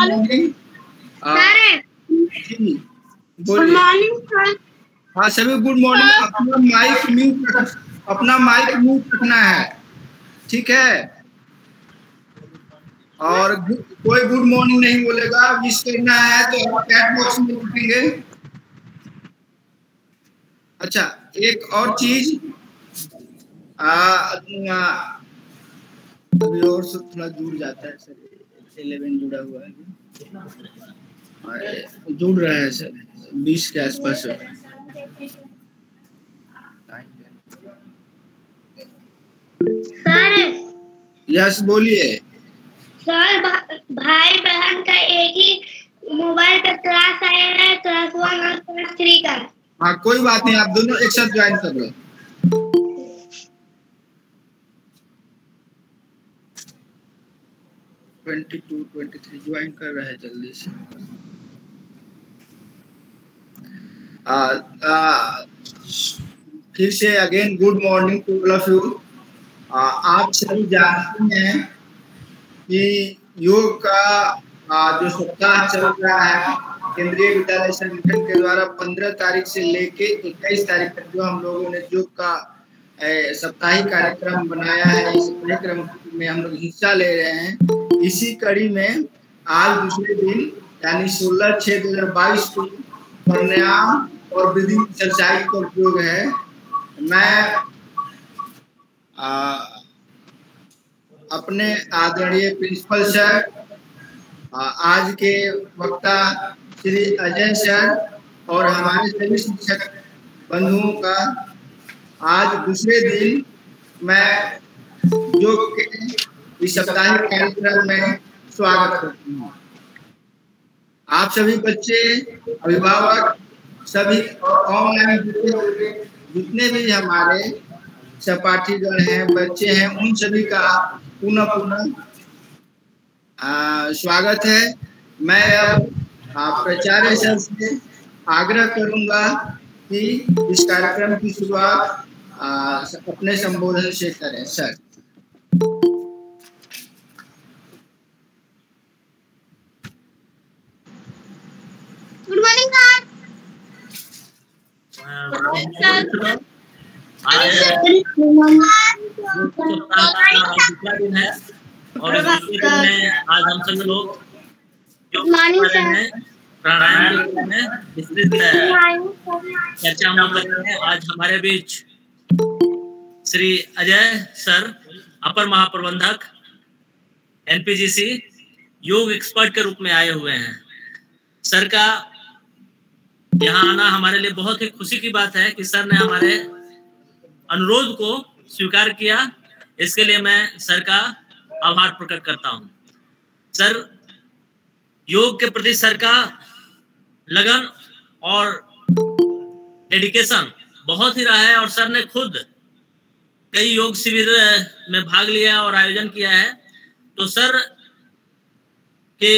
Morning. Good morning sir. हाँ सभी good morning. अपना माइक म्यूट रखना है, ठीक है। और कोई गुड मॉर्निंग नहीं बोलेगा। विश करना है तो हम चैट बॉक्स में लिखेंगे। अच्छा, एक और चीज, अभी और से थोड़ा जुड़ जाता है सर। 11 जुड़ा हुआ है, जुड़ रहा है सर, 20 के आसपास। सर यस बोलिए। सर भाई बहन का एक ही मोबाइल पे क्लास आया है, क्लास 1 और क्लास 3 का। हाँ कोई बात नहीं, आप दोनों एक साथ ज्वाइन कर लो। ट्वेंटी 23 ज्वाइन कर रहे हैं जल्दी से। फिर से again good morning to all of you. आप सभी जानते हैं कि योग का जो सप्ताह चल रहा है केंद्रीय विद्यालय संगठन के द्वारा 15 तारीख से लेके 21 तारीख तक जो हम लोगों ने योग का साप्ताहिक कार्यक्रम बनाया है, इस कार्यक्रम में हम लोग हिस्सा ले रहे हैं। इसी कड़ी में आज दूसरे दिन यानी 16/6/2022 को प्राणायाम और ब्रीदिंग एक्सरसाइज का उपयोग है। मैं अपने आदरणीय प्रिंसिपल सर, आज के वक्ता श्री अजय सर और हमारे सभी शिक्षक बंधुओं का आज दूसरे दिन मैं योग के इस साप्ताहिक कार्यक्रम में स्वागत करती हूँ। आप सभी बच्चे, अभिभावक, सभी ऑनलाइन जितने भी हमारे सहपाठीगण हैं, बच्चे हैं, उन सभी का पुनः स्वागत है। मैं अब प्राचार्य सर से आग्रह करूंगा कि इस कार्यक्रम की शुरुआत अपने संबोधन से करें। Sir good morning sir. दूसरा दिन है और दूसरे दिन में आज हम सभी लोग प्राणायाम के बारे में विस्तृत चर्चा हम लोग कर रहे हैं। आज हमारे बीच श्री अजय सर, अपर महाप्रबंधक एनपीजीसी, योग एक्सपर्ट के रूप में आए हुए हैं। सर का यहाँ आना हमारे लिए बहुत ही खुशी की बात है कि सर ने हमारे अनुरोध को स्वीकार किया। इसके लिए मैं सर का आभार प्रकट करता हूँ। सर, योग के प्रति सर का लगन और डेडिकेशन बहुत ही रहा है और सर ने खुद कई योग शिविर में भाग लिया और आयोजन किया है। तो सर के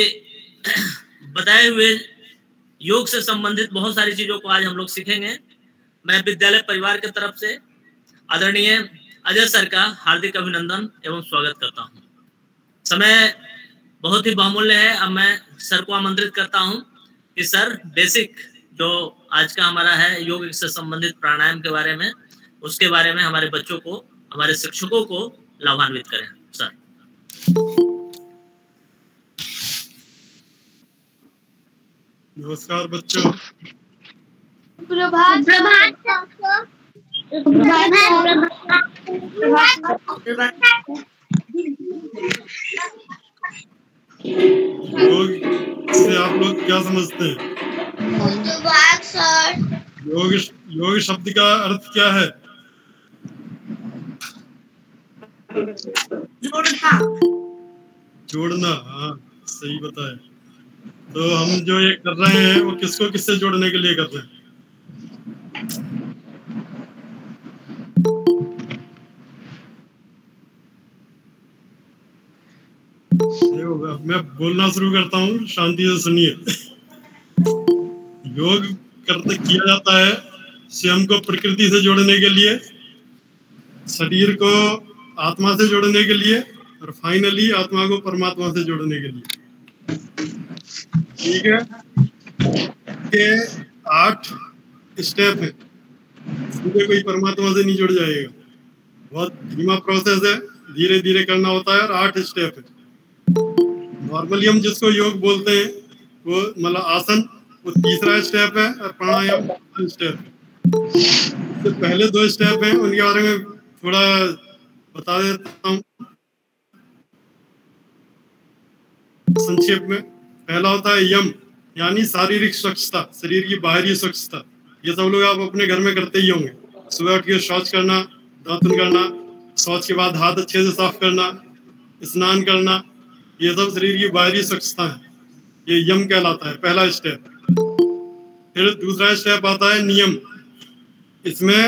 बताए हुए योग से संबंधित बहुत सारी चीजों को आज हम लोग सीखेंगे। मैं विद्यालय परिवार की तरफ से आदरणीय अजय सर का हार्दिक अभिनंदन एवं स्वागत करता हूं। समय बहुत ही बहुमूल्य है। अब मैं सर को आमंत्रित करता हूं कि सर बेसिक जो आज का हमारा है योग से संबंधित प्राणायाम के बारे में, उसके बारे में हमारे बच्चों को, हमारे शिक्षकों को लाभान्वित करें। सर नमस्कार बच्चों। प्रभात योग से आप लोग क्या समझते हैं? योग शब्द का अर्थ क्या है? जोड़ना। हाँ सही बताया। तो हम जो ये कर रहे हैं वो किसको किससे जोड़ने के लिए कर रहे हैं? मैं बोलना शुरू करता हूँ, शांति से सुनिए। योग किया जाता है स्वयं को प्रकृति से जोड़ने के लिए, शरीर को आत्मा से जोड़ने के लिए और फाइनली आत्मा को परमात्मा से जोड़ने के लिए। ठीक है, के 8 स्टेप है, सीधे कोई परमात्मा से नहीं जुड़ जाएगा। बहुत धीमा प्रोसेस है, धीरे धीरे करना होता है और 8 स्टेप है। नॉर्मली हम जिसको योग बोलते हैं वो मतलब आसन, वो तीसरा स्टेप है और प्राणायाम स्टेप है। तो पहले 2 स्टेप हैं, उनके बारे में थोड़ा बता देता हूँ संक्षेप में। पहला होता है यम, यानी शारीरिक स्वच्छता, शरीर की बाहरी स्वच्छता। ये सब लोग आप अपने घर में करते ही होंगे। सुबह उठ के शौच करना, दातुन करना, शौच के बाद हाथ अच्छे से साफ करना, स्नान करना, ये सब शरीर की बाहरी स्वच्छता है। ये यम कहलाता है, पहला स्टेप। फिर दूसरा स्टेप आता है नियम। इसमें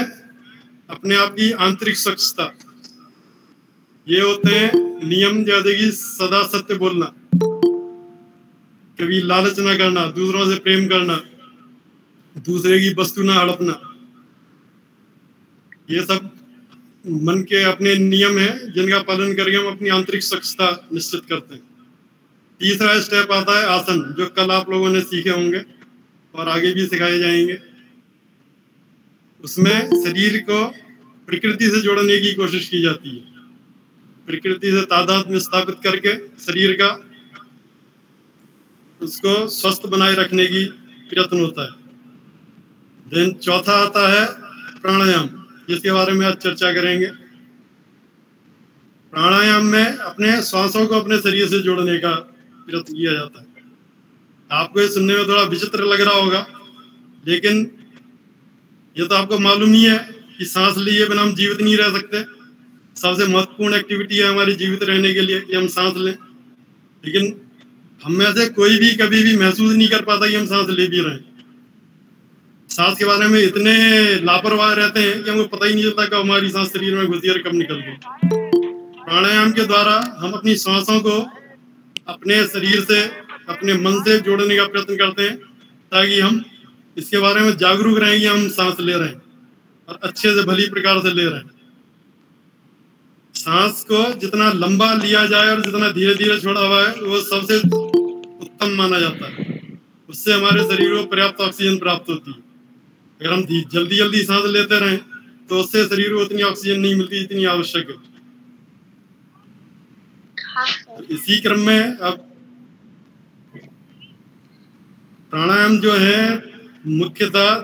अपने आप की आंतरिक स्वच्छता। ये होते हैं नियम, जैसे कि सदा सत्य बोलना, कभी लालच ना करना, दूसरों से प्रेम करना, दूसरे की वस्तु ना हड़पना। ये सब मन के अपने नियम हैं जिनका पालन करके हम अपनी आंतरिक स्वच्छता निश्चित करते हैं। तीसरा स्टेप आता है आसन, जो कल आप लोगों ने सीखे होंगे और आगे भी सिखाए जाएंगे। उसमें शरीर को प्रकृति से जोड़ने की कोशिश की जाती है। प्रकृति से तादात्म्य स्थापित करके शरीर का उसको स्वस्थ बनाए रखने की प्रयत्न होता है। देन चौथा आता है प्राणायाम, जिसके बारे में आज चर्चा करेंगे। प्राणायाम में अपने श्वासों को अपने शरीर से जोड़ने का प्रयत्न किया जाता है। आपको ये सुनने में थोड़ा विचित्र लग रहा होगा, लेकिन ये तो आपको मालूम ही है कि सांस लिए बिना हम जीवित नहीं रह सकते। सबसे महत्वपूर्ण एक्टिविटी है हमारी जीवित रहने के लिए कि हम सांस लें। लेकिन हम में से कोई भी कभी भी महसूस नहीं कर पाता कि हम सांस ले भी रहे हैं। सांस के बारे में इतने लापरवाह रहते हैं कि हमको पता ही नहीं चलता कब हमारी सांस शरीर में घुसी और कब निकल गई। प्राणायाम के द्वारा हम अपनी सांसों को अपने शरीर से, अपने मन से जोड़ने का प्रयत्न करते हैं, ताकि हम इसके बारे में जागरूक रहें कि हम सांस ले रहे हैं और अच्छे से भली प्रकार से ले रहे हैं। सांस को जितना लंबा लिया जाए और जितना धीरे धीरे छोड़ा हुआ है, वो सबसे उत्तम माना जाता है। उससे हमारे शरीर को पर्याप्त ऑक्सीजन प्राप्त होती है। अगर हम जल्दी जल्दी सांस लेते रहें तो उससे शरीर को उतनी ऑक्सीजन नहीं मिलती जितनी आवश्यक है। तो इसी क्रम में अब प्राणायाम जो है मुख्यतः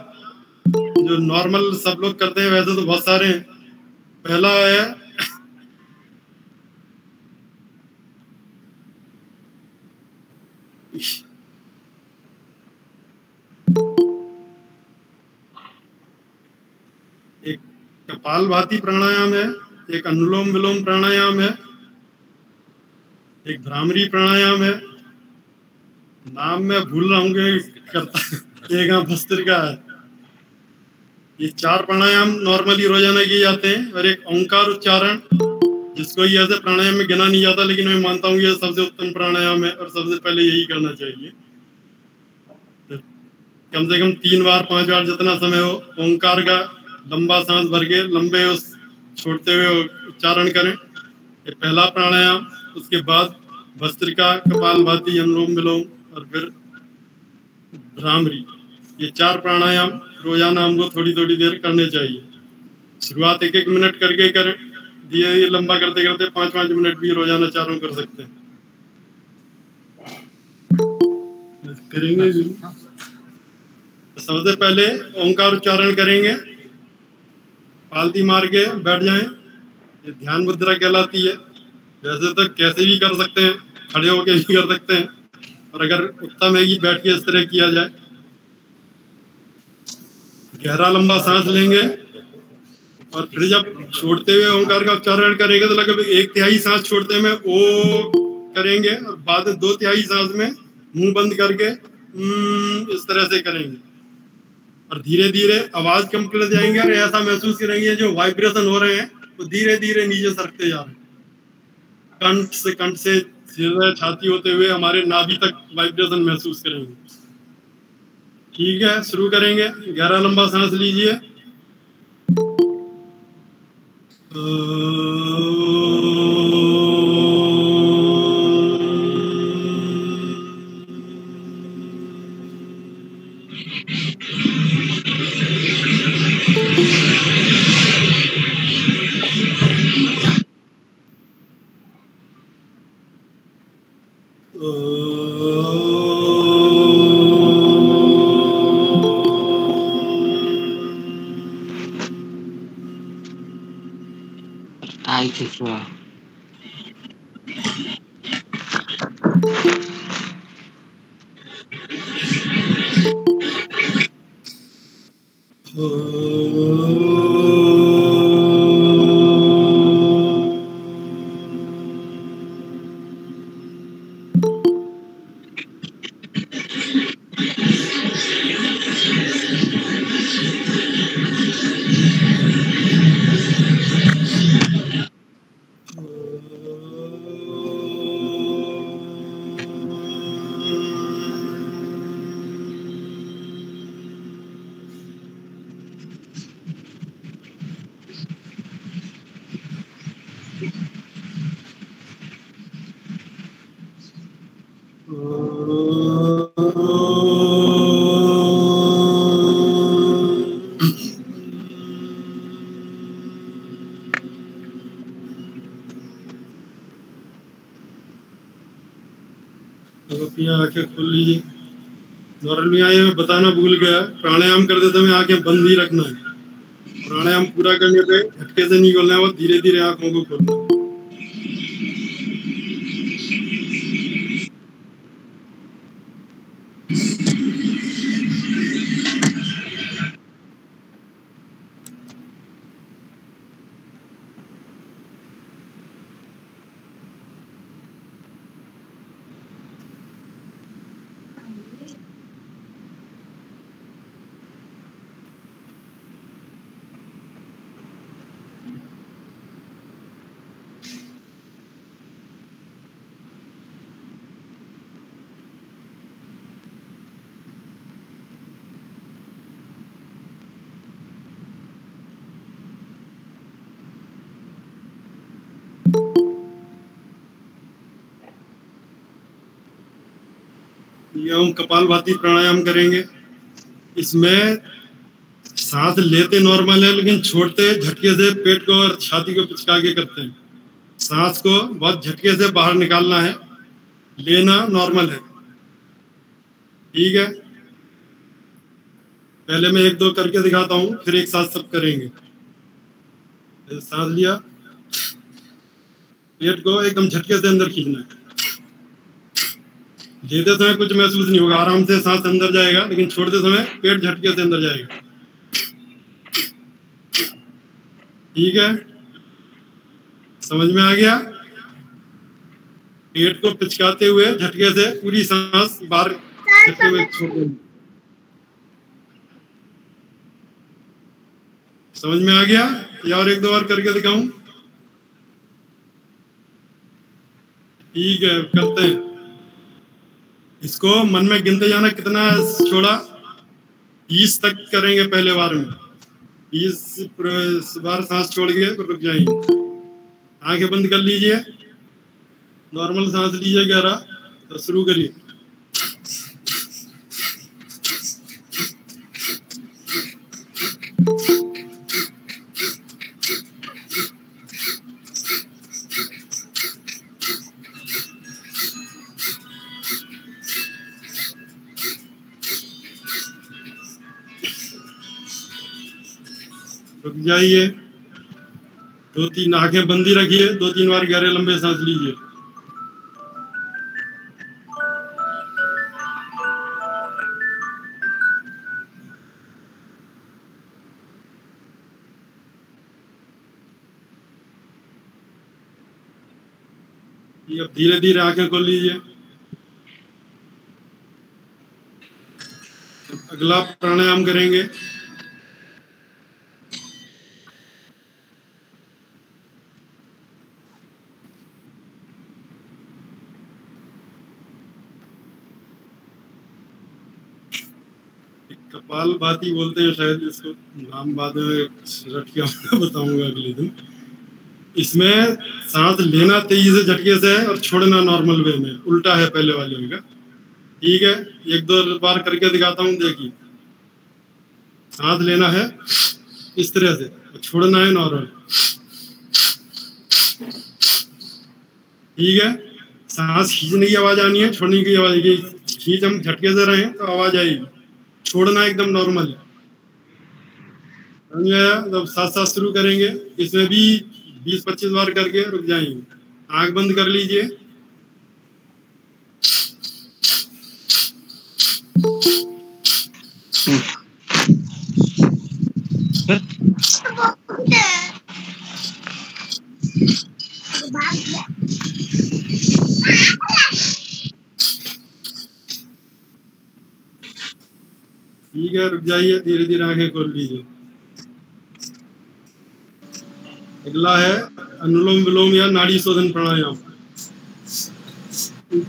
जो नॉर्मल सब लोग करते हैं, वैसे तो बहुत सारे हैं। पहला है एक कपालभाति प्राणायाम है, एक अनुलोम विलोम प्राणायाम है, एक भ्रामरी प्राणायाम है, नाम मैं भूल रहा हूँ करता एक भस्त्रिका है। ये 4 प्राणायाम नॉर्मली रोजाना किए जाते हैं। और एक ओंकार उच्चारण, जिसको ये ऐसे प्राणायाम में गिना नहीं जाता, लेकिन मैं मानता हूँ ये सबसे उत्तम प्राणायाम है और सबसे पहले यही करना चाहिए। कम से कम 3 बार 5 बार जितना समय हो, ओंकार का लंबा सांस भर के लंबे उस छोड़ते हुए उच्चारण करें। ये पहला प्राणायाम। उसके बाद भस्त्रिका, कपालभाति, अनुलोम विलोम और फिर भ्रामरी। ये 4 प्राणायाम रोजाना हमको थोड़ी थोड़ी देर करने चाहिए। शुरुआत 1-1 मिनट करके करें, धीरे धीरे लंबा करते करते 5-5 मिनट भी रोजाना चारों कर सकते हैं। करेंगे सबसे पहले ओंकार उच्चारण करेंगे, पालती मार के बैठ जाएं। ये ध्यान मुद्रा कहलाती है। वैसे तो कैसे भी कर सकते हैं, खड़े होके भी कर सकते हैं, और अगर उत्तम है कि बैठ के इस तरह किया जाए। गहरा लंबा सांस लेंगे और फिर जब छोड़ते हुए ओंकार का उच्चारण करेंगे तो लगभग 1/3 सांस छोड़ते में ओ करेंगे और बाद में 2/3 सांस में मुंह बंद करके इस तरह से करेंगे। और धीरे धीरे आवाज कम कर जाएंगे और ऐसा महसूस करेंगे जो वाइब्रेशन हो रहे हैं वो धीरे धीरे नीचे सरकते जा रहे हैं। कंठ से सीधे छाती होते हुए हमारे नाभि तक वाइब्रेशन महसूस करेंगे। ठीक है, शुरू करेंगे। गहरा लंबा सांस लीजिए। I think so. अपनी आंखें खोल लीजिए। नॉर्मल में आए, मैं बताना भूल गया, प्राणायाम करते समय आंखें बंद ही रखना है। प्राणायाम पूरा करने पे झटके से नहीं खोलना है, वो धीरे धीरे आंखों को खोलना है। ये हम कपालभाति प्राणायाम करेंगे। इसमें सांस लेते नॉर्मल है, लेकिन छोड़ते झटके से पेट को और छाती को पिचका के करते हैं। सांस को बहुत झटके से बाहर निकालना है, लेना नॉर्मल है। ठीक है, पहले मैं 1-2 करके दिखाता हूँ, फिर एक साथ सब करेंगे। सांस लिया, पेट को एकदम झटके से अंदर खींचना है। लेते समय कुछ महसूस नहीं होगा, आराम से सांस अंदर जाएगा, लेकिन छोड़ते समय पेट झटके से अंदर जाएगा। ठीक है, समझ में आ गया? पेट को पिचकाते हुए झटके से पूरी सांस बाहर झटके में छोड़ देंगे। समझ में आ गया? या और 1-2 बार करके दिखाऊं? ठीक है, करते हैं। इसको मन में गिनते जाना, कितना छोड़ा। 20 तक करेंगे पहले बार में। 20 बार सांस छोड़ के रुक जाएंगे। आंखें बंद कर लीजिए, नॉर्मल सांस लीजिए 11, तो शुरू करिए। रुक जाइए, 2-3 आंखें बंद ही रखिए, 2-3 बार गहरे लंबे सांस लीजिए। अब धीरे धीरे आंखें खोल लीजिए। अगला प्राणायाम करेंगे। कपालभाति बोलते हैं शायद इसको, नाम बाद में रट के बताऊंगा अगले दिन। इसमें सांस लेना तेजी से झटके से है और छोड़ना नॉर्मल वे में, उल्टा है पहले वाले का। ठीक है, 1-2 बार करके दिखाता हूँ, देखिए। सांस लेना है इस तरह से, छोड़ना है नॉर्मल। ठीक है, सांस खींचने की आवाज आनी है, छोड़ने की आवाज आएगी। खींच हम झटके से रहे तो आवाज आएगी, छोड़ना एकदम नॉर्मल। जब साथ साथ शुरू करेंगे, इसमें भी 20-25 बार करके रुक जाएंगे। आंख बंद कर लीजिए। ठीक है, रुक जाइए, धीरे धीरे आंखें खोल लीजिए। अगला है अनुलोम विलोम या नाड़ी शोधन प्राणायाम।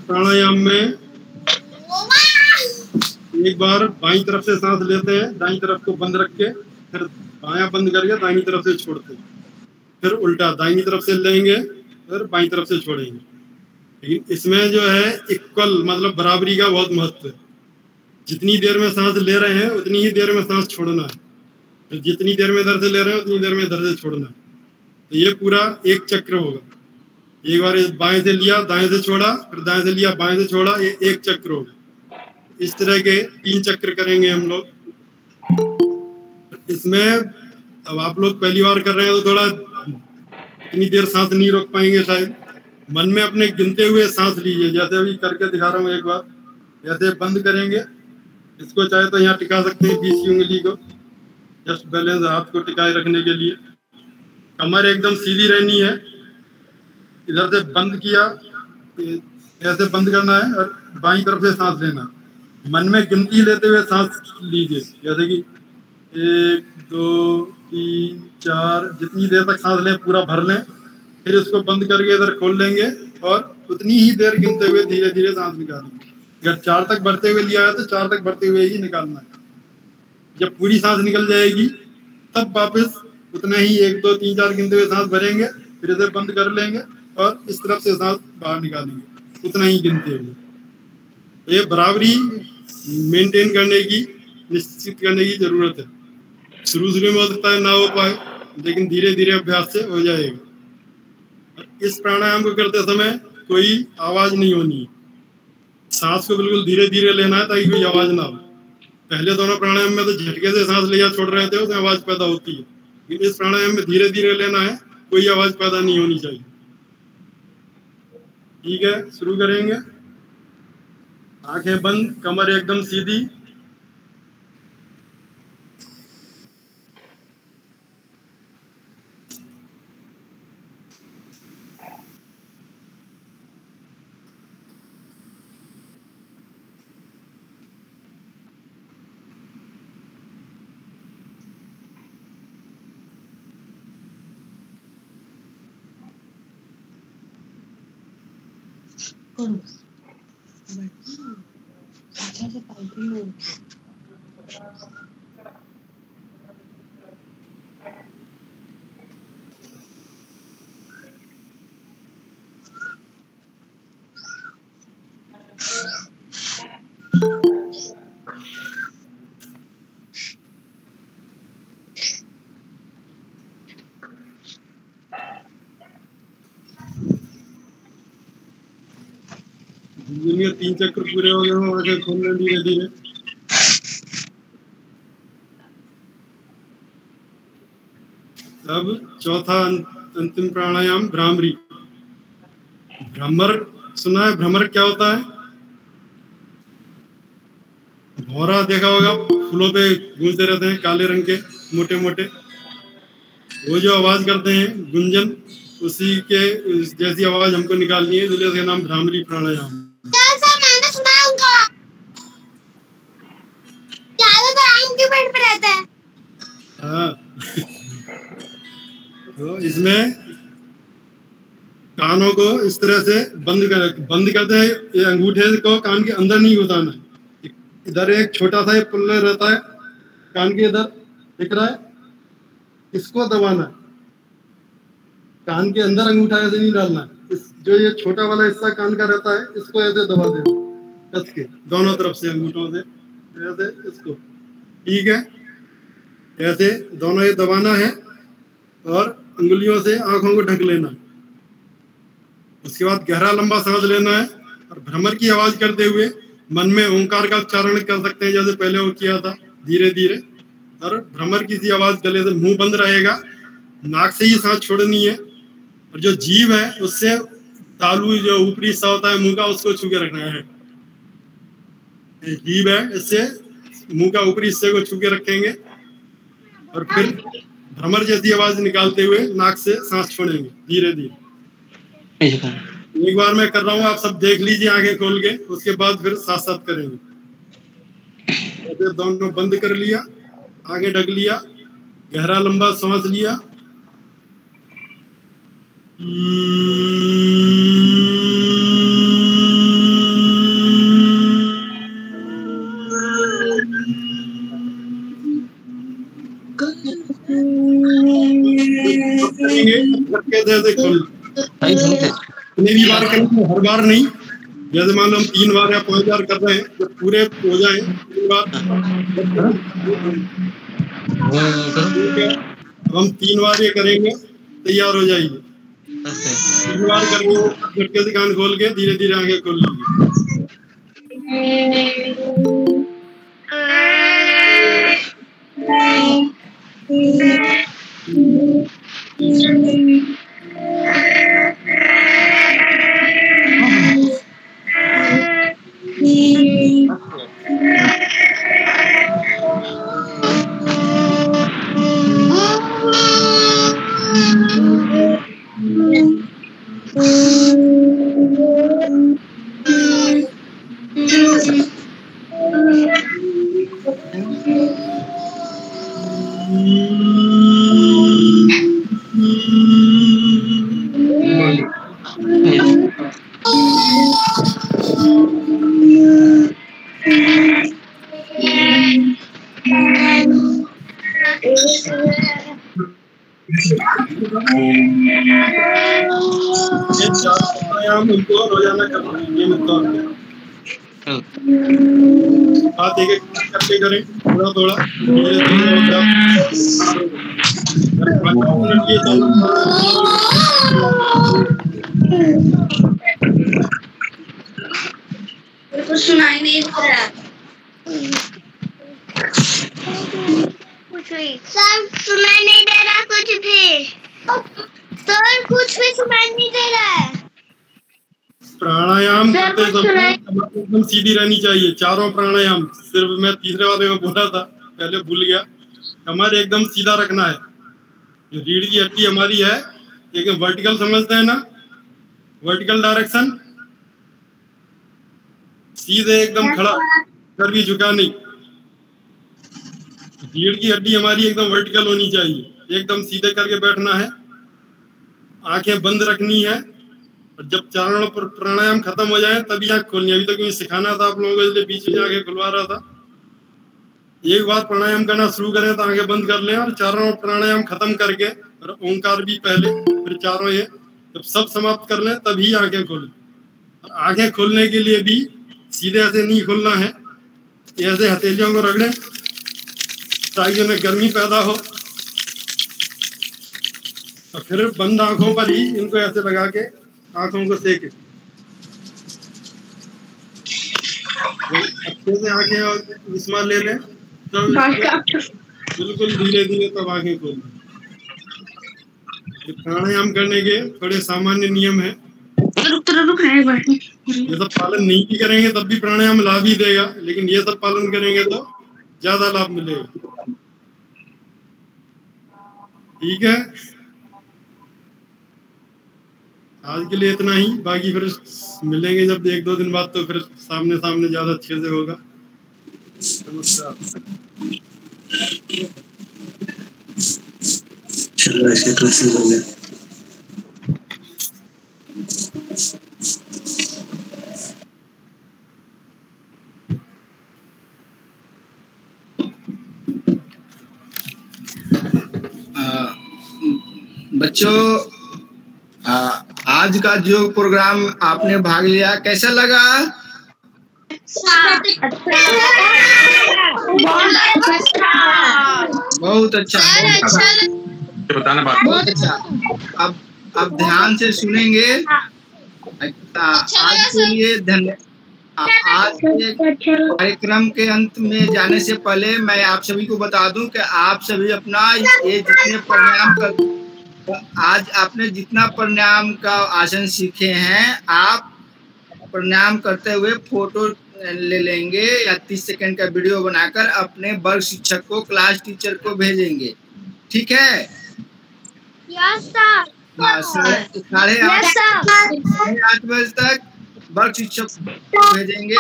प्राणायाम में एक बार बाईं तरफ से सांस लेते हैं, दाईं तरफ को बंद रख के, फिर बायां बंद करके दाहिनी तरफ से छोड़ते हैं, फिर उल्टा दाहिनी तरफ से लेंगे, फिर बाईं तरफ से छोड़ेंगे। लेकिन इसमें जो है इक्वल, मतलब बराबरी का बहुत महत्व है। जितनी देर में सांस ले रहे हैं उतनी ही देर में सांस छोड़ना है, तो जितनी देर में इधर से ले रहे हैं उतनी देर में इधर से छोड़ना है। तो ये पूरा एक चक्र होगा। एक बार बाएं से लिया, दाएं से छोड़ा, फिर दाएं से लिया, बाएं से छोड़ा, ये एक चक्र होगा। इस तरह के 3 चक्र करेंगे हम लोग। इसमें अब आप लोग पहली बार कर रहे हैं तो थोड़ा इतनी देर सांस नहीं रोक पाएंगे शायद। मन में अपने गिनते हुए सांस लीजिए, जैसे अभी करके दिखा रहा हूँ। एक बार जैसे बंद करेंगे, इसको चाहे तो यहाँ टिका सकते हैं, 20 उंगली को, जस्ट बैलेंस हाथ को टिकाए रखने के लिए। कमर एकदम सीधी रहनी है। इधर से बंद किया, ऐसे बंद करना है और बाईं तरफ से सांस लेना। मन में गिनती लेते हुए सांस लीजिए, जैसे कि 1 2 3 4, जितनी देर तक सांस लें पूरा भर लें, फिर इसको बंद करके इधर खोल लेंगे और उतनी ही देर गिनते हुए धीरे धीरे सांस निकालेंगे। अगर 4 तक भरते हुए लिया है तो 4 तक भरते हुए ही निकालना है। जब पूरी सांस निकल जाएगी तब वापस उतना ही 1 2 3 4 गिनते हुए सांस भरेंगे, फिर इधर बंद कर लेंगे और इस तरफ से सांस बाहर निकालेंगे, उतना ही गिनते हुए। ये बराबरी मेंटेन करने की, निश्चित करने की जरूरत है। शुरू में हो सकता है ना हो पाए, लेकिन धीरे धीरे अभ्यास से हो जाएगा। इस प्राणायाम को करते समय कोई आवाज नहीं होनी है। सांस को बिल्कुल धीरे धीरे लेना है ताकि कोई आवाज ना हो। पहले दोनों प्राणायाम में तो झटके से सांस लिया छोड़ रहे थे, उसमें आवाज पैदा होती है। लेकिन इस प्राणायाम में धीरे धीरे लेना है, कोई आवाज पैदा नहीं होनी चाहिए। ठीक है, शुरू करेंगे। आंखें बंद, कमर एकदम सीधी। दुनिया 3 चक्र पूरे हो गए हो, वैसे खोलने धीरे धीरे। अब चौथा अंतिम प्राणायाम भ्रामरी। भ्रमर सुना है? भ्रमर क्या होता है? भौरा देखा होगा, फूलों पे गूंजते रहते हैं, काले रंग के मोटे मोटे। वो जो आवाज करते हैं गुंजन, उसी के जैसी आवाज हमको निकालनी है, इसलिए इसका नाम भ्रामरी प्राणायाम। मैंने सुना है उनका, ज्यादातर आम के पेड़ पे रहता है। हाँ। तो इसमें कानों को इस तरह से बंद करते हैं। ये अंगूठे को कान के अंदर नहीं घुसाना है। इधर एक छोटा सा पुल्ला रहता है कान के इधर, दिख रहा है, इसको दबाना है। कान के अंदर अंगूठा ऐसे नहीं डालना है। इस जो ये छोटा वाला हिस्सा कान का रहता है, इसको ऐसे दबा देना कस के, दोनों तरफ से अंगूठों से ऐसे इसको। ठीक है, ऐसे दोनों ये दबाना है और उंगलियों से आंखों को ढक लेना है। उसके बाद गहरा लंबा सांस लेना है और भ्रमर की आवाज करते हुए मन में ओंकार का उच्चारण कर सकते हैं, जैसे पहले वो किया था, धीरे धीरे। और भ्रमर की सी आवाज गले से, मुंह बंद रहेगा, नाक से ही सांस छोड़नी है और जो जीभ है उससे तालू जो ऊपरी हिस्सा होता है मुंह का, उसको छू के रखना है। जीभ है, इससे मुंह का ऊपरी हिस्से को छू के रखेंगे और फिर भ्रमर जैसी आवाज निकालते हुए नाक से सांस छोड़ेंगे धीरे धीरे। एक बार मैं कर रहा हूँ, आप सब देख लीजिए आंखें खोल के, उसके बाद फिर साथ साथ करेंगे। तो दोनों बंद कर लिया, आगे ढक लिया, गहरा लंबा सांस लिया, कितनी भी बार करेंगे, हर बार नहीं। जैसे मान लो हम 3 बार या 5 बार कर रहे हैं, जब पूरे हो जाए 3 बार, हम 3 बार ये करेंगे, तैयार हो जाइए। 3 बार करके झटके से कान खोल के धीरे धीरे आंखें खोल लीजिए। हाथ एक एक करके करें, थोड़ा थोड़ा धीरे कुछ सुनाई नहीं दे रहा। सर सुनाई नहीं दे रहा कुछ भी। सर कुछ भी सुनाई नहीं दे रहा है। प्राणायाम करते समय एकदम सीधी रहनी चाहिए, चारों प्राणायाम। सिर्फ मैं तीसरे वाले में बोला था, पहले भूल गया। कमर एकदम सीधा रखना है। जो रीढ़ की हड्डी हमारी है, एक वर्टिकल समझते हैं ना, वर्टिकल डायरेक्शन, सीधे एकदम खड़ा, सर भी झुका नहीं। रीढ़ की हड्डी हमारी एकदम वर्टिकल होनी चाहिए, एकदम सीधे करके बैठना है, आंखें बंद रखनी है। और जब चारों प्राणायाम खत्म हो जाए तभी आंख खोलनी। अभी तक मुझे सिखाना था आप लोगों को, इसलिए बीच में आंखें खुलवा रहा था। एक बार प्राणायाम करना शुरू करें तो आंखें बंद कर लें और चारों प्राणायाम खत्म करके, और ओंकार भी पहले, फिर चारों, ये जब सब समाप्त कर लें तभी आंखें खोलें। आंखें खोलने के लिए भी सीधे ऐसे नहीं खोलना है, ऐसे हथेलियों को रगड़ें ताकि उन्हें गर्मी पैदा हो, और फिर बंद आंखों पर ही इनको ऐसे लगा के आंखों को सेके। अच्छे से आंखें और विस्मार ले लें, तो बिल्कुल धीरे धीरे तब आंखें खोलें। प्राणायाम करने के थोड़े सामान्य नियम है, ये सब पालन नहीं भी करेंगे तब भी प्राणायाम लाभ ही देगा, लेकिन ये सब पालन करेंगे तो ज्यादा लाभ मिलेगा। ठीक है, आज के लिए इतना ही। बाकी फिर मिलेंगे जब 1-2 दिन बाद, तो फिर सामने सामने ज्यादा अच्छे से होगा। चलो ऐसे कैसे बोले। बच्चों, आज का जो प्रोग्राम आपने भाग लिया, कैसा लगा? बहुत बहुत अच्छा, बताना बात। बहुत अच्छा। अब ध्यान से सुनेंगे। आज के लिए धन्यवाद। आज के कार्यक्रम के अंत में जाने से पहले मैं आप सभी को बता दूं कि आप सभी अपना ये जितने प्राणायाम कर, आज आपने जितना प्राणायाम का आसन सीखे हैं, आप प्राणायाम करते हुए फोटो ले लेंगे या 30 सेकंड का वीडियो बनाकर अपने वर्ग शिक्षक को, क्लास टीचर को भेजेंगे। ठीक है? Yes sir. 8:30 बजे तक वर्ग शिक्षक को भेजेंगे।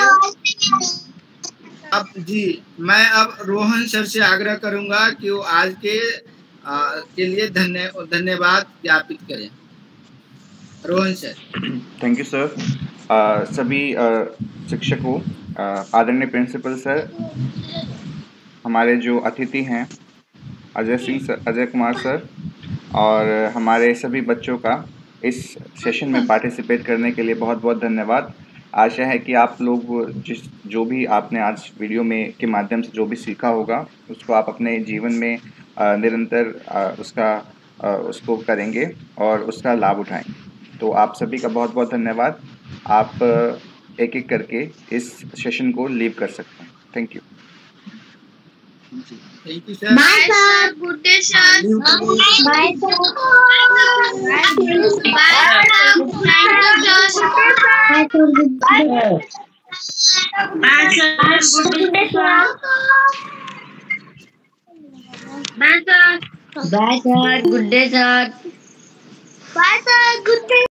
अब जी मैं अब रोहन सर से आग्रह करूंगा कि वो आज के लिए धन्यवाद ज्ञापित करें। Rohan sir. Thank you sir. सभी शिक्षकों, आदरणीय प्रिंसिपल सर, हमारे जो अतिथि हैं अजय कुमार सर, और हमारे सभी बच्चों का इस सेशन में पार्टिसिपेट करने के लिए बहुत बहुत धन्यवाद। आशा है कि आप लोग जो भी आपने आज वीडियो में के माध्यम से जो भी सीखा होगा, उसको आप अपने जीवन में निरंतर उसको करेंगे और उसका लाभ उठाएंगे। तो आप सभी का बहुत बहुत धन्यवाद। आप एक एक करके इस सेशन को लीव कर सकते हैं। Thank you. Thank you sir. Bye sir. Good day sir. Bye sir. Bye sir. Good day sir. Bye sir. Good day.